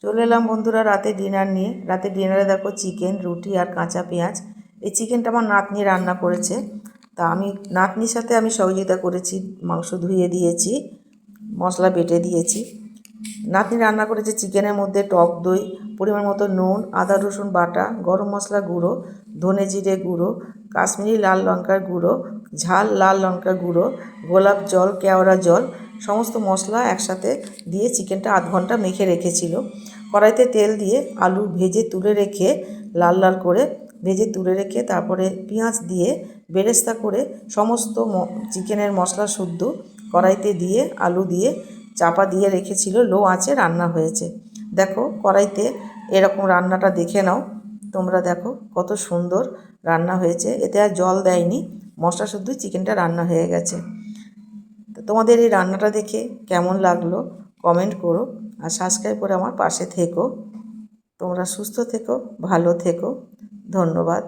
চলে এলাম বন্ধুরা রাতে ডিনার নিয়ে। রাতে ডিনারে দেখো চিকেন, রুটি আর কাঁচা পেঁয়াজ। এই চিকেনটা আমার নাতনি রান্না করেছে, তা আমি নাতনির সাথে আমি সহযোগিতা করেছি। মাংস ধুয়ে দিয়েছি, মশলা বেটে দিয়েছি। নাতনি রান্না করেছে চিকেনের মধ্যে টক দই, পরিমাণ মতো নুন, আদা রসুন বাটা, গরম মশলা গুঁড়ো, ধনে জিরে গুঁড়ো, কাশ্মীরি লাল লঙ্কার গুঁড়ো, ঝাল লাল লঙ্কার গুঁড়ো, গোলাপ জল, কেওড়া জল, সমস্ত মশলা একসাথে দিয়ে চিকেনটা আধ ঘন্টা মেখে রেখেছিল। কড়াইতে তেল দিয়ে আলু ভেজে তুলে রেখে লাল লাল করে ভেজে তুলে রেখে তারপরে পেঁয়াজ দিয়ে বেরেস্তা করে সমস্ত চিকেনের মশলা শুদ্ধ কড়াইতে দিয়ে আলু দিয়ে চাপা দিয়ে রেখেছিল। লো আঁচে রান্না হয়েছে। দেখো কড়াইতে এরকম রান্নাটা দেখে নাও তোমরা, দেখো কত সুন্দর রান্না হয়েছে। এতে আর জল দেয়নি, মশলা শুদ্ধ চিকেনটা রান্না হয়ে গেছে। তো তোমাদের এই রান্নাটা দেখে কেমন লাগলো কমেন্ট করো, আর সাবস্ক্রাইব করে আমার পাশে থেকো। তোমরা সুস্থ থেকো, ভালো থেকো। ধন্যবাদ।